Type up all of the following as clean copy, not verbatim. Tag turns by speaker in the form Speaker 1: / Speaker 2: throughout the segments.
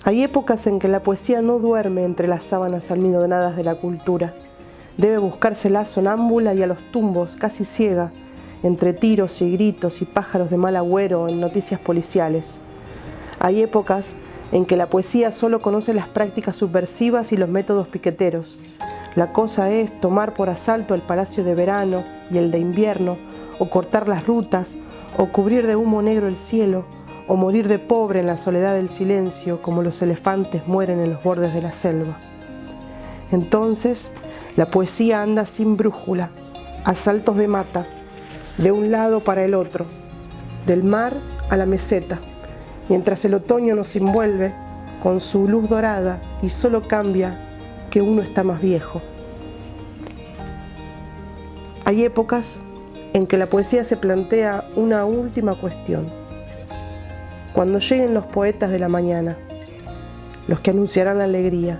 Speaker 1: Hay épocas en que la poesía no duerme entre las sábanas almidonadas de la cultura. Debe buscársela sonámbula y a los tumbos, casi ciega, entre tiros y gritos y pájaros de mal agüero en noticias policiales. Hay épocas en que la poesía solo conoce las prácticas subversivas y los métodos piqueteros. La cosa es tomar por asalto el palacio de verano y el de invierno, o cortar las rutas, o cubrir de humo negro el cielo, o morir de pobre en la soledad del silencio, como los elefantes mueren en los bordes de la selva. Entonces, la poesía anda sin brújula, a saltos de mata, de un lado para el otro, del mar a la meseta, mientras el otoño nos envuelve con su luz dorada y solo cambia que uno está más viejo. Hay épocas en que la poesía se plantea una última cuestión. Cuando lleguen los poetas de la mañana, los que anunciarán la alegría,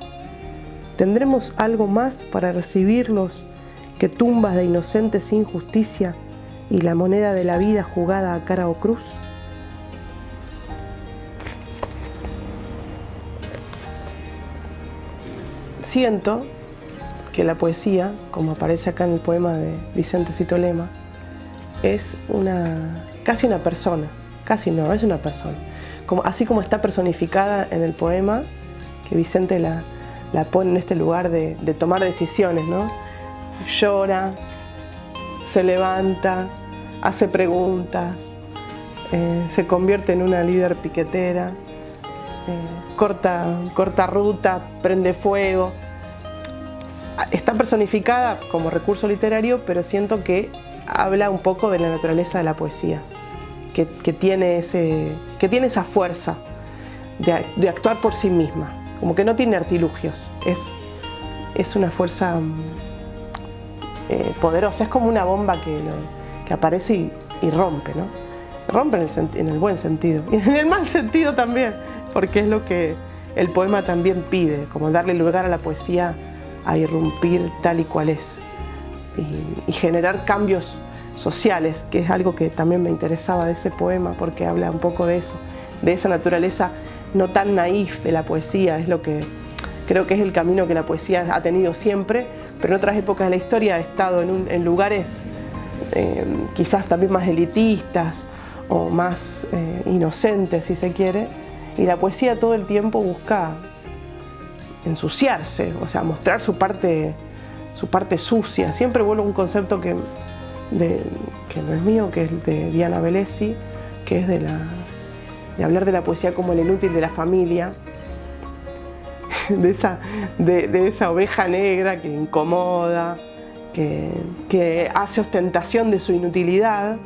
Speaker 1: ¿tendremos algo más para recibirlos que tumbas de inocentes sin justicia y la moneda de la vida jugada a cara o cruz? Siento que la poesía, como aparece acá en el poema de Vicente Citolema, es casi una persona. Casi no, es una persona. Así como está personificada en el poema, que Vicente la pone en este lugar de tomar decisiones, ¿no? Llora, se levanta, hace preguntas, se convierte en una líder piquetera, corta ruta, prende fuego. Está personificada como recurso literario, pero siento que habla un poco de la naturaleza de la poesía. Que tiene esa fuerza de actuar por sí misma, como que no tiene artilugios, es una fuerza poderosa, es como una bomba que aparece y rompe, ¿no? Rompe en el buen sentido y en el mal sentido también, porque es lo que el poema también pide, como darle lugar a la poesía a irrumpir tal y cual es y generar cambios sociales, que es algo que también me interesaba de ese poema, porque habla un poco de eso, de esa naturaleza no tan naif de la poesía. Es lo que creo que es el camino que la poesía ha tenido siempre, pero en otras épocas de la historia ha estado en lugares quizás también más elitistas o más inocentes, si se quiere, y la poesía todo el tiempo busca ensuciarse, o sea, mostrar su parte sucia. Siempre vuelvo a un concepto que no es mío, que es de Diana Velesi, que es de hablar de la poesía como el inútil de la familia, de esa oveja negra que incomoda, que hace ostentación de su inutilidad,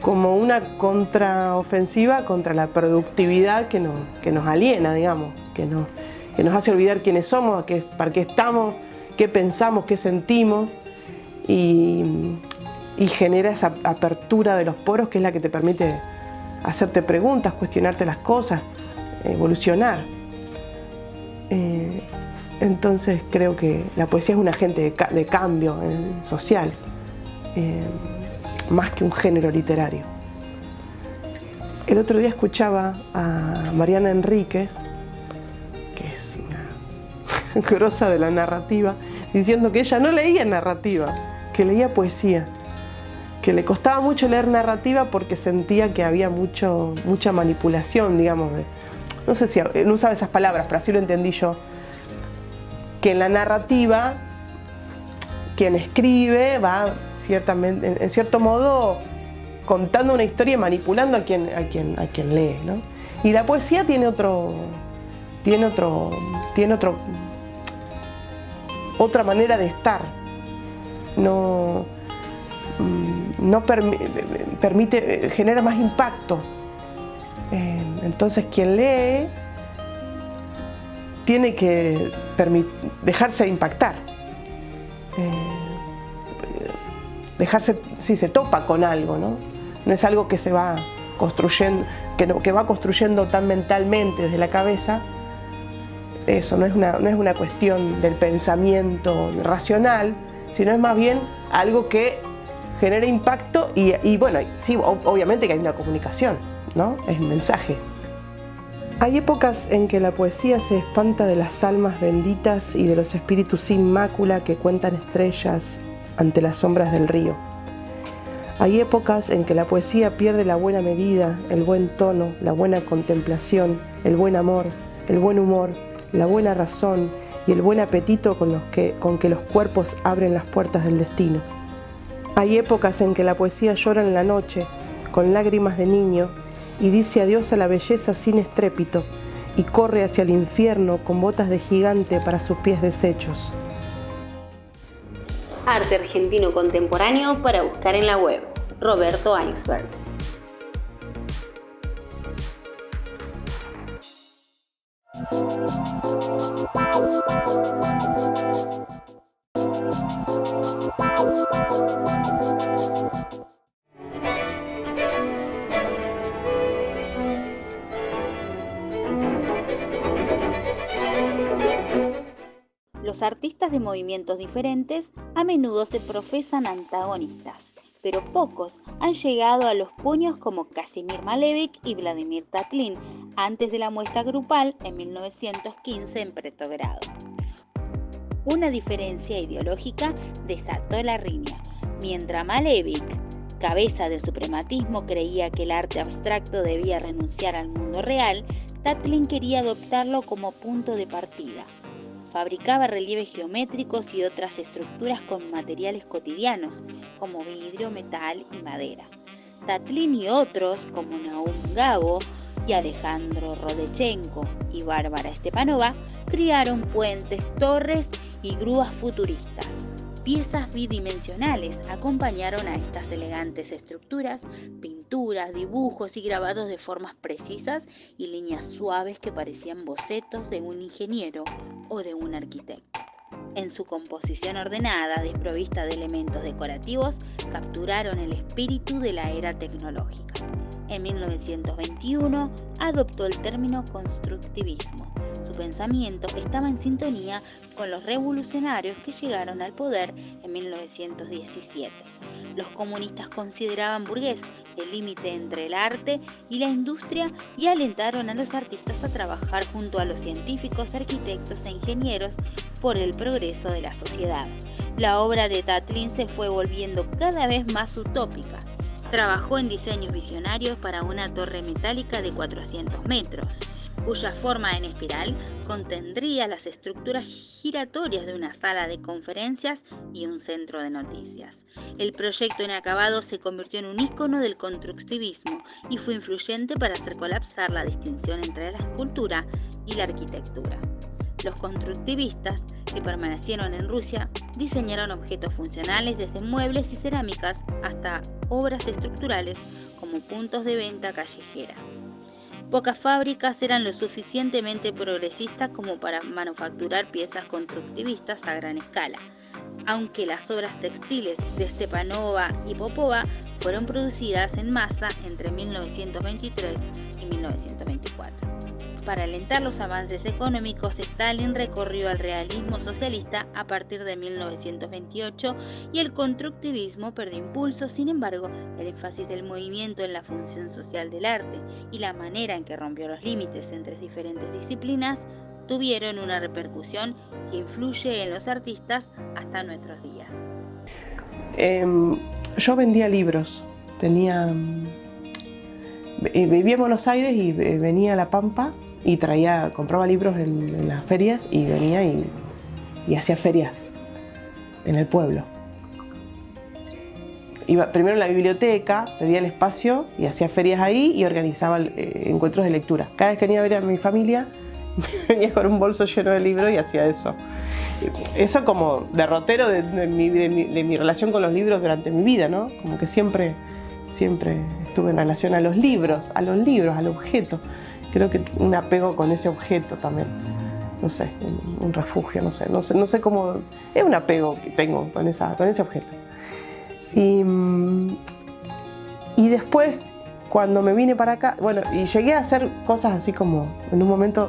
Speaker 1: como una contraofensiva contra la productividad que nos aliena, digamos, que nos hace olvidar quiénes somos, para qué estamos, qué pensamos, qué sentimos, y genera esa apertura de los poros, que es la que te permite hacerte preguntas, cuestionarte las cosas, evolucionar. Entonces creo que la poesía es un agente de cambio social, más que un género literario. El otro día escuchaba a Mariana Enríquez, que es una grosa de la narrativa, diciendo que ella no leía narrativa, que leía poesía, que le costaba mucho leer narrativa porque sentía que había mucha manipulación, digamos, no sé si no usaba esas palabras, pero así lo entendí yo, que en la narrativa quien escribe va ciertamente, en cierto modo, contando una historia y manipulando a quien lee, ¿no? Y la poesía tiene otra manera de estar. Permite, genera más impacto. Entonces quien lee tiene que dejarse impactar, si se topa con algo, ¿no? No es algo que se va construyendo, que va construyendo tan mentalmente desde la cabeza. Eso no es una cuestión del pensamiento racional, sino es más bien algo que genera impacto y bueno, sí, obviamente que hay una comunicación, ¿no? Es un mensaje. Hay épocas en que la poesía se espanta de las almas benditas y de los espíritus sin mácula que cuentan estrellas ante las sombras del río. Hay épocas en que la poesía pierde la buena medida, el buen tono, la buena contemplación, el buen amor, el buen humor, la buena razón y el buen apetito con que los cuerpos abren las puertas del destino. Hay épocas en que la poesía llora en la noche, con lágrimas de niño, y dice adiós a la belleza sin estrépito, y corre hacia el infierno con botas de gigante para sus pies deshechos.
Speaker 2: Arte argentino contemporáneo para buscar en la web. Roberto Ainsberg. Los artistas de movimientos diferentes a menudo se profesan antagonistas, pero pocos han llegado a los puños como Kazimir Malevich y Vladimir Tatlin antes de la muestra grupal en 1915 en Petrogrado. Una diferencia ideológica desató la riña. Mientras Malevich, cabeza del suprematismo, creía que el arte abstracto debía renunciar al mundo real, Tatlin quería adoptarlo como punto de partida. Fabricaba relieves geométricos y otras estructuras con materiales cotidianos, como vidrio, metal y madera. Tatlin y otros, como Naum Gabo y Alejandro Rodechenko y Bárbara Stepanova, crearon puentes, torres y grúas futuristas. Piezas bidimensionales acompañaron a estas elegantes estructuras, pinturas, dibujos y grabados de formas precisas y líneas suaves que parecían bocetos de un ingeniero o de un arquitecto. En su composición ordenada, desprovista de elementos decorativos, capturaron el espíritu de la era tecnológica. En 1921 adoptó el término constructivismo. Su pensamiento estaba en sintonía con los revolucionarios que llegaron al poder en 1917. Los comunistas consideraban burgués el límite entre el arte y la industria y alentaron a los artistas a trabajar junto a los científicos, arquitectos e ingenieros por el progreso de la sociedad. La obra de Tatlin se fue volviendo cada vez más utópica. Trabajó en diseños visionarios para una torre metálica de 400 metros, cuya forma en espiral contendría las estructuras giratorias de una sala de conferencias y un centro de noticias. El proyecto inacabado se convirtió en un ícono del constructivismo y fue influyente para hacer colapsar la distinción entre la escultura y la arquitectura. Los constructivistas, que permanecieron en Rusia, diseñaron objetos funcionales desde muebles y cerámicas hasta obras estructurales como puntos de venta callejera. Pocas fábricas eran lo suficientemente progresistas como para manufacturar piezas constructivistas a gran escala, aunque las obras textiles de Stepanova y Popova fueron producidas en masa entre 1923 y 1924. Para alentar los avances económicos, Stalin recurrió al realismo socialista a partir de 1928 y el constructivismo perdió impulso. Sin embargo, el énfasis del movimiento en la función social del arte y la manera en que rompió los límites entre diferentes disciplinas tuvieron una repercusión que influye en los artistas hasta nuestros días.
Speaker 1: Yo vendía libros. Vivía en Buenos Aires y venía a La Pampa y compraba libros en las ferias y venía y hacía ferias en el pueblo. Iba primero a la biblioteca, pedía el espacio y hacía ferias ahí y organizaba encuentros de lectura. Cada vez que venía a ver a mi familia, venía con un bolso lleno de libros y hacía eso. Eso como derrotero de mi relación con los libros durante mi vida, ¿no? Como que siempre estuve en relación a los libros, al objeto. Creo que un apego con ese objeto también, no sé, un refugio, no sé cómo, es un apego que tengo con ese objeto. Y después, cuando me vine para acá, y llegué a hacer cosas así como, en un momento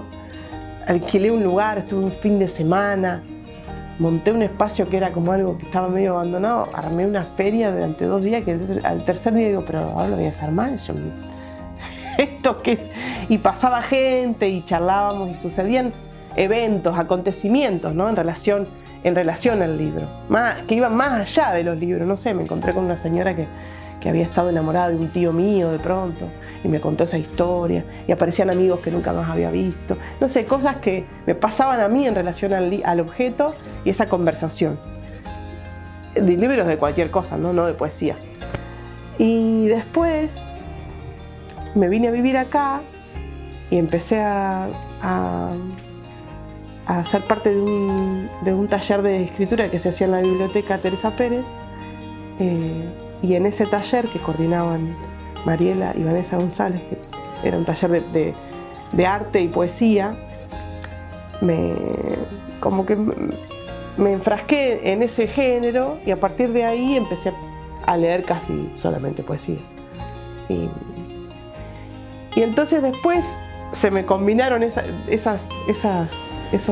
Speaker 1: alquilé un lugar, estuve un fin de semana, monté un espacio que era como algo que estaba medio abandonado, armé una feria durante 2 días, que al tercer día digo, pero ahora lo voy a hacer mal. ¿esto qué es? Y pasaba gente y charlábamos y sucedían eventos, acontecimientos, ¿no? en relación al libro, que iban más allá de los libros. No sé, me encontré con una señora que había estado enamorada de un tío mío de pronto y me contó esa historia, y aparecían amigos que nunca más había visto, no sé, cosas que me pasaban a mí en relación al objeto y esa conversación. De libros de cualquier cosa, no de poesía. Y después me vine a vivir acá y empecé a ser parte de un taller de escritura que se hacía en la biblioteca Teresa Pérez, y en ese taller que coordinaban Mariela y Vanessa González, que era un taller de arte y poesía, como que me enfrasqué en ese género, y a partir de ahí empecé a leer casi solamente poesía. Y entonces después se me combinaron esos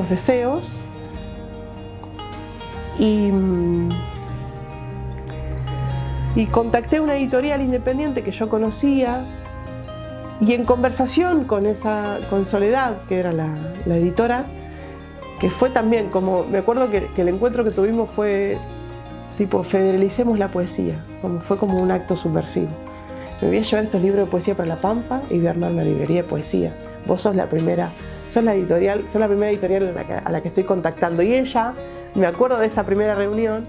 Speaker 1: deseos, y contacté a una editorial independiente que yo conocía, y en conversación con Soledad, que era la editora, que fue también como, me acuerdo que el encuentro que tuvimos fue tipo, federalicemos la poesía, fue como un acto subversivo. Me voy a llevar estos libros de poesía para La Pampa y voy a armar una librería de poesía. Vos sos la primera editorial a la que estoy contactando. Y ella, me acuerdo de esa primera reunión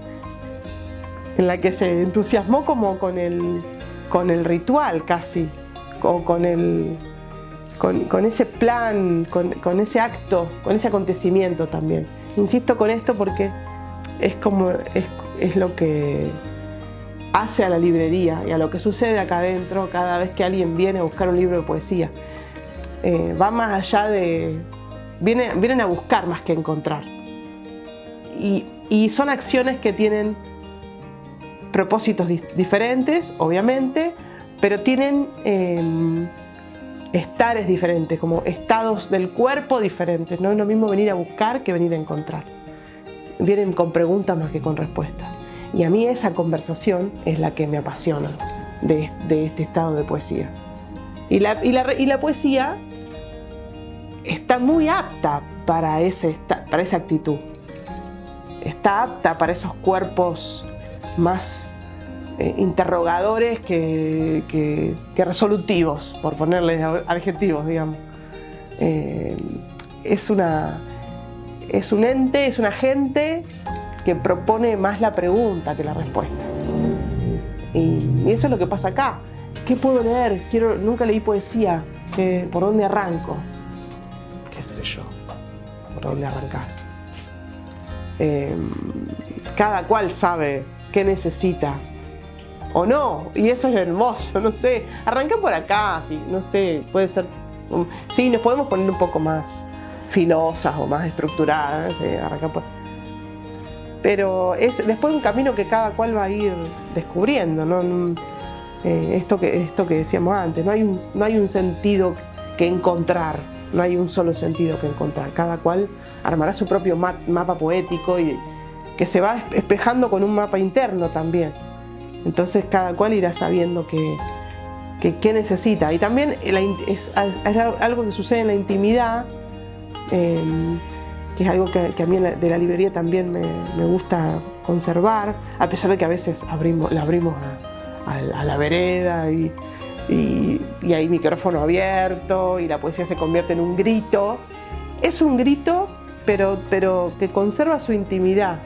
Speaker 1: en la que se entusiasmó como con el ritual casi, con ese plan, con ese acto, con ese acontecimiento también. Insisto con esto porque es lo que hace a la librería y a lo que sucede acá adentro cada vez que alguien viene a buscar un libro de poesía. Va más allá de... Vienen a buscar más que a encontrar. Y son acciones que tienen propósitos diferentes, obviamente, pero tienen estares diferentes, como estados del cuerpo diferentes. No es lo mismo venir a buscar que venir a encontrar. Vienen con preguntas más que con respuestas. Y a mí esa conversación es la que me apasiona de este estado de poesía. Y la poesía está muy apta para esa actitud. Está apta para esos cuerpos más interrogadores que resolutivos, por ponerles adjetivos, digamos. Es un ente, es un agente que propone más la pregunta que la respuesta. Y eso es lo que pasa acá. ¿Qué puedo leer? Nunca leí poesía. ¿Por dónde arranco? ¿Qué sé yo? ¿Por dónde arrancás? Cada cual sabe qué necesita o no, y eso es hermoso, no sé. Arranca por acá, no sé, puede ser. Sí, nos podemos poner un poco más filosas o más estructuradas, arrancar por. Pero es después un camino que cada cual va a ir descubriendo, ¿no? Esto que decíamos antes, no hay un sentido que encontrar, no hay un solo sentido que encontrar. Cada cual armará su propio mapa poético y que se va espejando con un mapa interno también. Entonces cada cual irá sabiendo qué necesita. Y también es algo que sucede en la intimidad, que es algo que a mí de la librería también me gusta conservar, a pesar de que a veces la abrimos a la vereda y hay micrófono abierto y la poesía se convierte en un grito. Es un grito, pero que conserva su intimidad,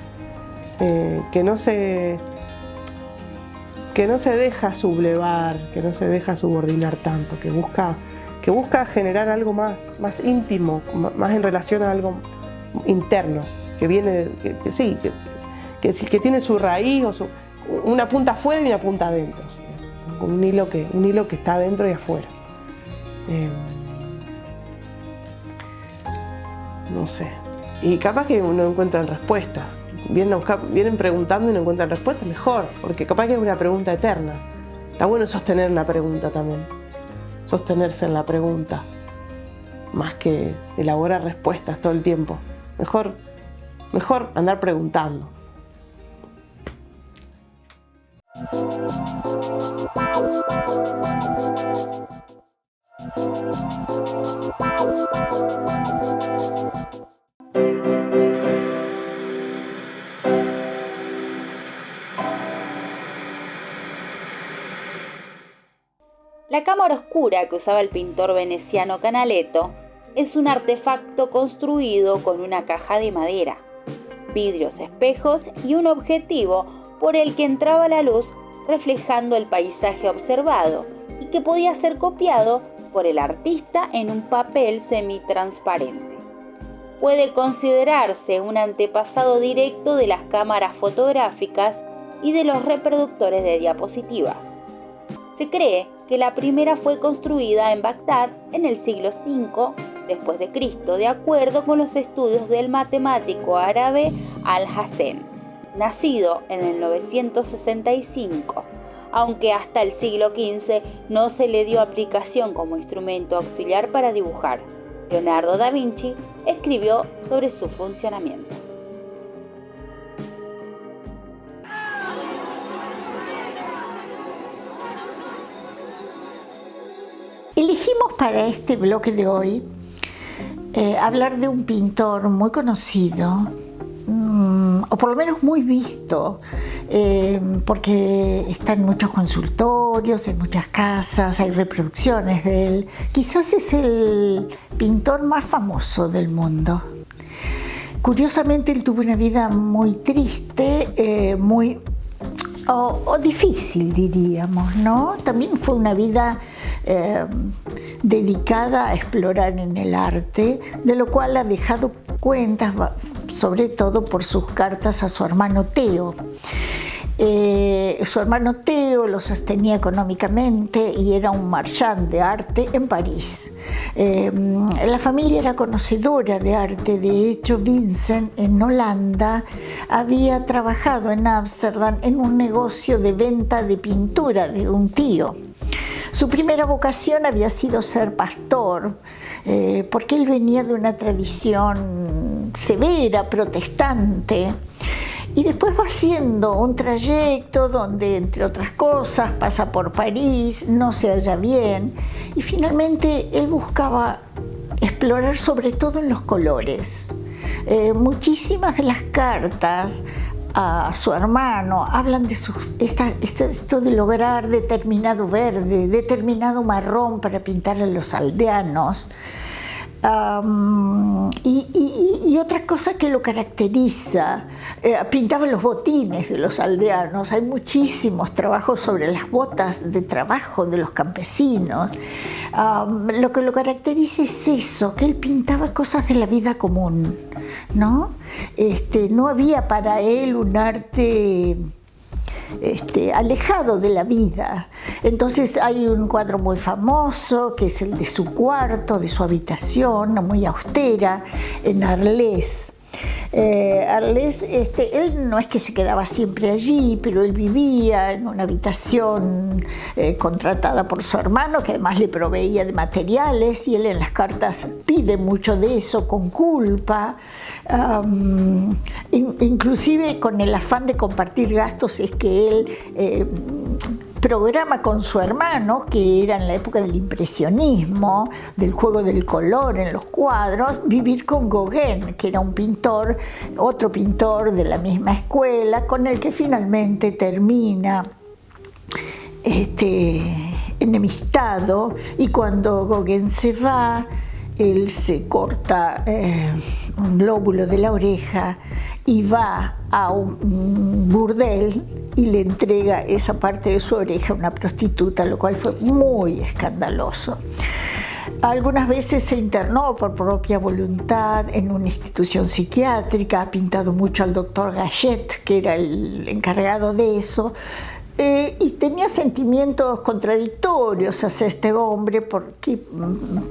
Speaker 1: que no se deja sublevar, que no se deja subordinar tanto, que busca generar algo más íntimo, más en relación a algo interno, que viene, que tiene su raíz, una punta afuera y una punta adentro, un hilo que está adentro y afuera. No sé. Y capaz que uno encuentra respuestas. Vienen preguntando y no encuentran respuestas, mejor, porque capaz que es una pregunta eterna. Está bueno sostener la pregunta también. Sostenerse en la pregunta, más que elaborar respuestas todo el tiempo. Mejor andar preguntando.
Speaker 2: La cámara oscura que usaba el pintor veneciano Canaletto es un artefacto construido con una caja de madera, vidrios, espejos y un objetivo por el que entraba la luz reflejando el paisaje observado y que podía ser copiado por el artista en un papel semitransparente. Puede considerarse un antepasado directo de las cámaras fotográficas y de los reproductores de diapositivas. Se cree que la primera fue construida en Bagdad en el siglo V después de Cristo, de acuerdo con los estudios del matemático árabe Al-Hassen, nacido en el 965, aunque hasta el siglo XV no se le dio aplicación como instrumento auxiliar para dibujar. Leonardo da Vinci escribió sobre su funcionamiento.
Speaker 3: Elegimos para este bloque de hoy hablar de un pintor muy conocido, o por lo menos muy visto, porque está en muchos consultorios, en muchas casas, hay reproducciones de él. Quizás es el pintor más famoso del mundo. Curiosamente, él tuvo una vida muy triste, o difícil, diríamos, ¿no? También fue una vida dedicada a explorar en el arte, de lo cual ha dejado cuentas, sobre todo por sus cartas a su hermano Theo. Su hermano Theo lo sostenía económicamente y era un marchand de arte en París. La familia era conocedora de arte. De hecho, Vincent en Holanda había trabajado en Ámsterdam en un negocio de venta de pintura de un tío. Su primera vocación había sido ser pastor, porque él venía de una tradición severa, protestante. Y después va haciendo un trayecto donde, entre otras cosas, pasa por París, no se halla bien, y finalmente él buscaba explorar sobre todo en los colores. Muchísimas de las cartas a su hermano hablan de esto de lograr determinado verde, determinado marrón para pintar a los aldeanos. Y otra cosa que lo caracteriza, pintaba los botines de los aldeanos. Hay muchísimos trabajos sobre las botas de trabajo de los campesinos. Lo que lo caracteriza es eso, que él pintaba cosas de la vida común, ¿no? No había para él un arte alejado de la vida. Entonces hay un cuadro muy famoso que es el de su cuarto, de su habitación, muy austera, en Arles. Arles, él no es que se quedaba siempre allí, pero él vivía en una habitación contratada por su hermano, que además le proveía de materiales, y él en las cartas pide mucho de eso con culpa. Inclusive con el afán de compartir gastos es que él programa con su hermano, que era en la época del impresionismo, del juego del color en los cuadros, vivir con Gauguin, que era un pintor, otro pintor de la misma escuela, con el que finalmente termina enemistado, y cuando Gauguin se va, él se corta un lóbulo de la oreja y va a un burdel y le entrega esa parte de su oreja a una prostituta, lo cual fue muy escandaloso. Algunas veces se internó por propia voluntad en una institución psiquiátrica, ha pintado mucho al doctor Gachet, que era el encargado de eso, y tenía sentimientos contradictorios hacia este hombre, porque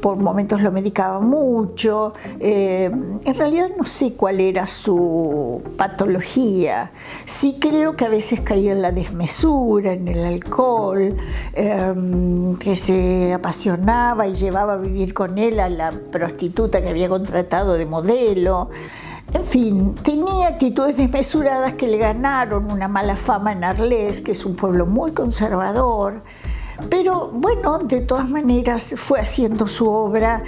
Speaker 3: por momentos lo medicaba mucho. En realidad no sé cuál era su patología. Sí creo que a veces caía en la desmesura, en el alcohol, que se apasionaba y llevaba a vivir con él a la prostituta que había contratado de modelo. En fin, tenía actitudes desmesuradas que le ganaron una mala fama en Arles, que es un pueblo muy conservador, Pero bueno, de todas maneras fue haciendo su obra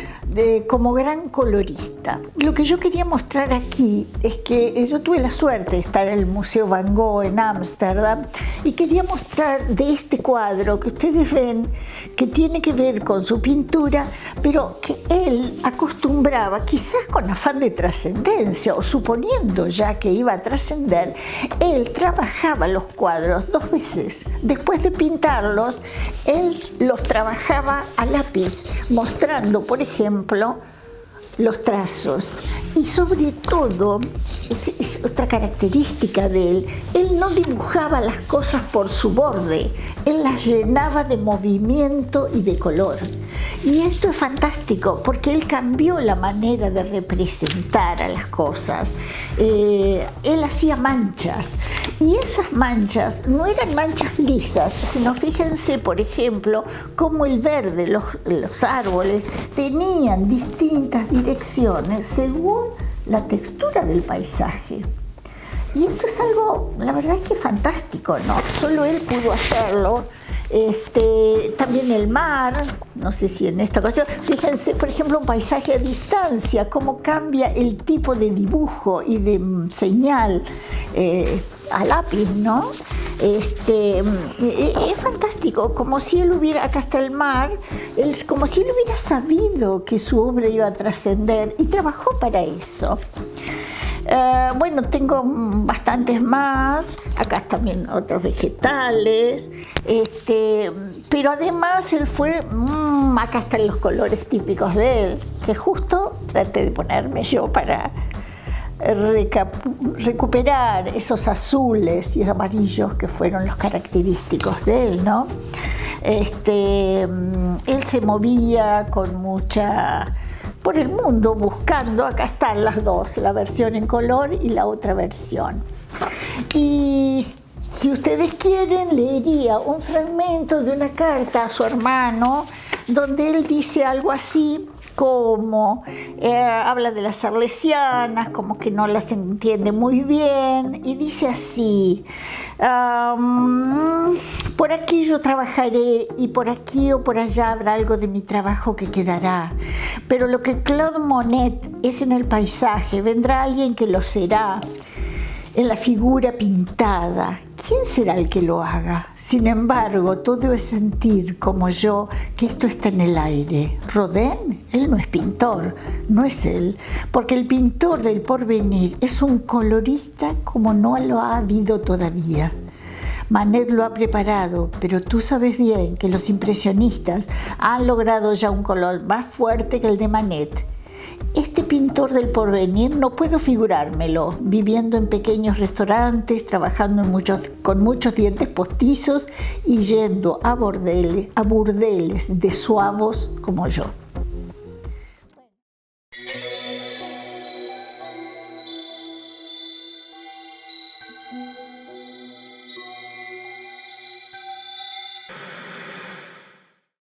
Speaker 3: como gran colorista. Lo que yo quería mostrar aquí es que yo tuve la suerte de estar en el Museo Van Gogh en Ámsterdam y quería mostrar de este cuadro que ustedes ven que tiene que ver con su pintura, pero que él acostumbraba, quizás con afán de trascendencia o suponiendo ya que iba a trascender, él trabajaba los cuadros 2 veces. Después de pintarlos, él los trabajaba a lápiz, mostrando, por ejemplo, los trazos. Y sobre todo, es otra característica de él no dibujaba las cosas por su borde, él las llenaba de movimiento y de color. Y esto es fantástico porque él cambió la manera de representar a las cosas. Él hacía manchas y esas manchas no eran manchas lisas, sino fíjense, por ejemplo, cómo el verde, los árboles tenían distintas direcciones según la textura del paisaje. Y esto es algo, la verdad es que fantástico, ¿no? Solo él pudo hacerlo. También el mar, no sé si en esta ocasión, fíjense, por ejemplo, un paisaje a distancia, cómo cambia el tipo de dibujo y de señal a lápiz, ¿no? Es fantástico, como si él hubiera, acá está el mar, como si él hubiera sabido que su obra iba a trascender y trabajó para eso. Bueno, tengo bastantes más, acá también otros vegetales, pero además él fue, acá están los colores típicos de él, que justo traté de ponerme yo para recuperar esos azules y amarillos que fueron los característicos de él, ¿no? Él se movía con mucha... por el mundo buscando, acá están las dos, la versión en color y la otra versión. Y si ustedes quieren, leería un fragmento de una carta a su hermano donde él dice algo así como, habla de las arlesianas, como que no las entiende muy bien, y dice así: por aquí yo trabajaré y por aquí o por allá habrá algo de mi trabajo que quedará, pero lo que Claude Monet es en el paisaje, vendrá alguien que lo será en la figura pintada. ¿Quién será el que lo haga? Sin embargo, todo debe sentir, como yo, que esto está en el aire. Rodin, él no es pintor, no es él, porque el pintor del porvenir es un colorista como no lo ha habido todavía. Manet lo ha preparado, pero tú sabes bien que los impresionistas han logrado ya un color más fuerte que el de Manet. Este pintor del porvenir no puedo figurármelo, viviendo en pequeños restaurantes, trabajando con muchos dientes postizos y yendo a burdeles de suavos como yo.